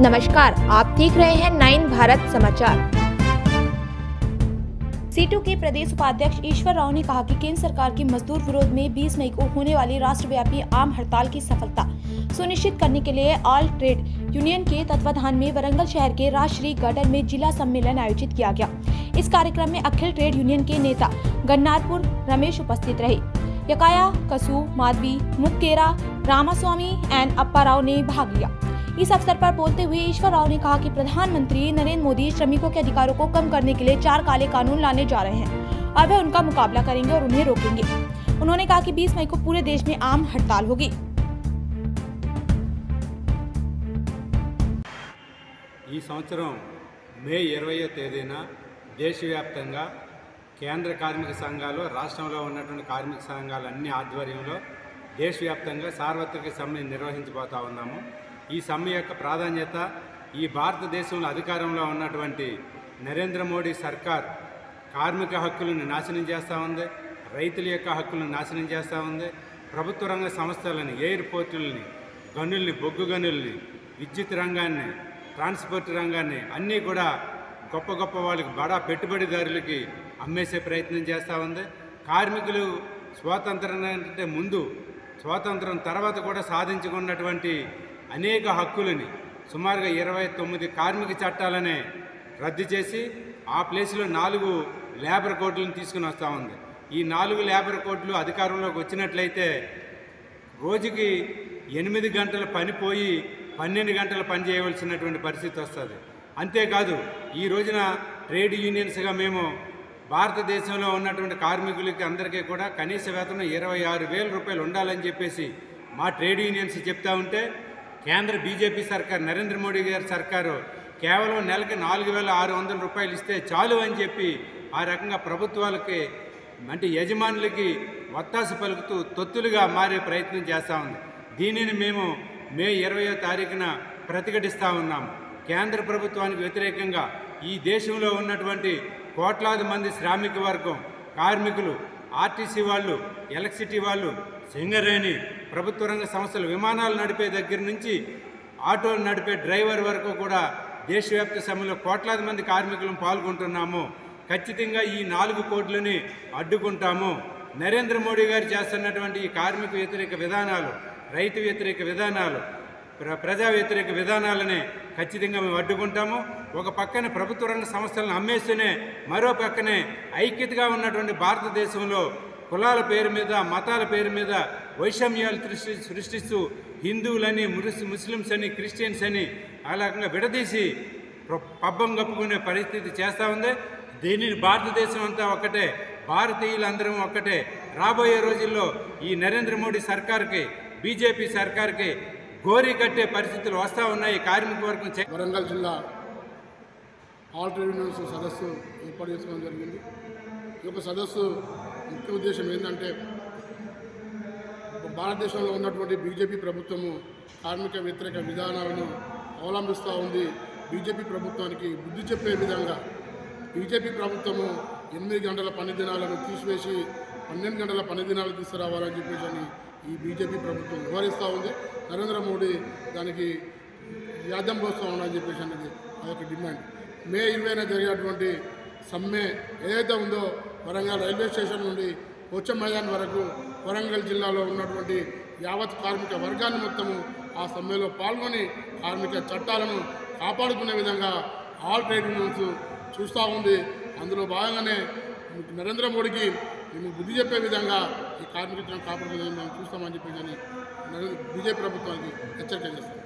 नमस्कार, आप देख रहे हैं 9 भारत समाचार। सीटू के प्रदेश उपाध्यक्ष ईश्वर राव ने कहा कि केंद्र सरकार की मजदूर विरोध में 20 मई को होने वाली राष्ट्रव्यापी आम हड़ताल की सफलता सुनिश्चित करने के लिए ऑल ट्रेड यूनियन के तत्वाधान में वरंगल शहर के राजश्री गार्डन में जिला सम्मेलन आयोजित किया गया। इस कार्यक्रम में अखिल ट्रेड यूनियन के नेता गन्नारपुर रमेश उपस्थित रहे। यकाया, कसू, माधवी, मुक्केरा, रामास्वामी एंड अप्पा राव ने भाग लिया। इस अवसर पर बोलते हुए ईश्वर राव ने कहा कि प्रधानमंत्री नरेंद्र मोदी श्रमिकों के अधिकारों को कम करने के लिए 4 काले कानून लाने जा रहे हैं और वे उनका मुकाबला करेंगे और उन्हें रोकेंगे। उन्होंने कहा कि 20 मई को पूरे देश में आम हड़ताल होगी। ఈ సంవత్సరం మే 20వ తేదీన దేశవ్యాప్తంగా కేంద్ర కార్మిక సంఘాలు రాష్ట్రంలో ఉన్నటువంటి కార్మిక సంఘాలు అన్ని ఆధ్వర్యంలో దేశవ్యాప్తంగా సార్వత్రిక సమ్మె నిర్వహించబోతా ఉన్నాము। ఈ సమ్మె యొక్క ప్రాధాన్యత ఈ భారతదేశంలో అధికారంలో ఉన్నటువంటి నరేంద్ర మోడీ సర్కార్ కార్మిక హక్కులను నాశనం చేస్తూ ఉంది, రైతుల యొక్క హక్కులను నాశనం చేస్తూ ఉంది, ప్రభుత్వ రంగ సంస్థలని, ఎయిర్పోర్టులని, గనుల్ని, బొగ్గు గనుల్ని, విద్యుత్ రంగాన్ని, ట్రాన్స్పోర్ట్ రంగాన్ని అన్నీ కూడా గొప్ప గొప్ప వాళ్ళకి బడా పెట్టుబడిదారులకి అమ్మేసే ప్రయత్నం చేస్తూ ఉంది। కార్మికులు స్వాతంత్రం అంటే ముందు, స్వాతంత్రం తర్వాత కూడా సాధించుకున్నటువంటి అనేక హక్కులని సుమారుగా 29 కార్మిక చట్టాలనే రద్దు చేసి ఆ ప్లేస్లో 4 లేబర్ కోడ్లను తీసుకుని వస్తూ ఉంది। ఈ 4 లేబర్ కోడ్లు అధికారంలోకి వచ్చినట్లయితే రోజుకి 8 గంటల పని పోయి 12 గంటల పని చేయవలసినటువంటి పరిస్థితి వస్తుంది। అంతేకాదు ఈ రోజున ట్రేడ్ యూనియన్స్గా మేము భారతదేశంలో ఉన్నటువంటి కార్మికులకి అందరికీ కూడా కనీస వేతనం 26,000 రూపాయలు ఉండాలని చెప్పేసి మా ట్రేడ్ యూనియన్స్ చెప్తా ఉంటే కేంద్ర బీజేపీ సర్కార్, నరేంద్ర మోడీ గారి సర్కారు కేవలం నెలకి 4,600 రూపాయలు ఇస్తే చాలు అని చెప్పి ఆ రకంగా ప్రభుత్వాలకి అంటే యజమానులకి వత్తాసు పలుకుతూ తొత్తులుగా మారే ప్రయత్నం చేస్తూ ఉంది। దీనిని మేము మే 20వ తారీఖున ప్రతిఘటిస్తూ ఉన్నాము। కేంద్ర ప్రభుత్వానికి వ్యతిరేకంగా ఈ దేశంలో ఉన్నటువంటి కోట్లాది మంది శ్రామిక వర్గం, కార్మికులు, ఆర్టీసీ వాళ్ళు, ఎలక్ట్రిసిటీ వాళ్ళు, సింగరేణి, ప్రభుత్వ రంగ సంస్థలు, విమానాలు నడిపే దగ్గర నుంచి ఆటోలు నడిపే డ్రైవర్ వరకు కూడా దేశవ్యాప్త సమ్మెలో కోట్లాది మంది కార్మికులను పాల్గొంటున్నాము। ఖచ్చితంగా ఈ 4 కోడ్లని అడ్డుకుంటాము। నరేంద్ర మోడీ గారు చేస్తున్నటువంటి ఈ కార్మిక వ్యతిరేక విధానాలు, రైతు వ్యతిరేక విధానాలు, ప్రజా వ్యతిరేక విధానాలని ఖచ్చితంగా మేము అడ్డుకుంటాము। ఒక పక్కన ప్రభుత్వ రంగ సంస్థలను అమ్మేస్తూనే మరో పక్కనే ఐక్యతగా ఉన్నటువంటి భారతదేశంలో కులాల పేరు మీద, మతాల పేరు మీద వైషమ్యాలు సృష్టిస్తూ హిందువులని, ముస్లిమ్స్ అని, క్రిస్టియన్స్ అని ఆ రకంగా విడదీసి పబ్బం కప్పుకునే పరిస్థితి చేస్తూ ఉంది। దీనిని భారతదేశం అంతా ఒక్కటే, భారతీయులందరం ఒక్కటే। రాబోయే రోజుల్లో ఈ నరేంద్ర మోడీ సర్కార్కి, బీజేపీ సర్కార్కి గోరీ కట్టే పరిస్థితులు వస్తూ ఉన్నాయి। కార్మిక వర్గం వరంగల్ జిల్లా ఆల్ ట్రేడ్ యూనియన్స్ సదస్సు ఏర్పాటు చేసుకోవడం జరిగింది। ఈ యొక్క సదస్సు ముఖ్య ఉద్దేశం ఏంటంటే భారతదేశంలో ఉన్నటువంటి బీజేపీ ప్రభుత్వము కార్మిక వ్యతిరేక విధానాలను అవలంబిస్తూ ఉంది। బీజేపీ ప్రభుత్వానికి బుద్ధి చెప్పే విధంగా బీజేపీ ప్రభుత్వము 8 గంటల పని దినాలను తీసివేసి 12 గంటల పని దినాలు తీసుకురావాలని చెప్పేసి అని ఈ బీజేపీ ప్రభుత్వం వివరిస్తూ ఉంది। నరేంద్ర మోడీ దానికి యాదం పోస్తూ ఉన్నారని చెప్పేసి అనేది ఆ యొక్క డిమాండ్। మే 20న జరిగేటువంటి సమ్మె ఏదైతే ఉందో వరంగల్ రైల్వే స్టేషన్ నుండి పోచం మైదాన్ వరకు వరంగల్ జిల్లాలో ఉన్నటువంటి యావత్ కార్మిక వర్గాన్ని మొత్తము ఆ సమ్మెలో పాల్గొని కార్మిక చట్టాలను కాపాడుకునే విధంగా ఆల్ ట్రేడ్ యూనియన్స్ చూస్తూ ఉంది। అందులో భాగంగానే నరేంద్ర మోడీకి మేము బుద్ధి చెప్పే విధంగా ఈ కార్మికులను కాపాడుకునే మేము చూస్తామని చెప్పేసి బీజేపీ ప్రభుత్వానికి హెచ్చరిక చేస్తాం।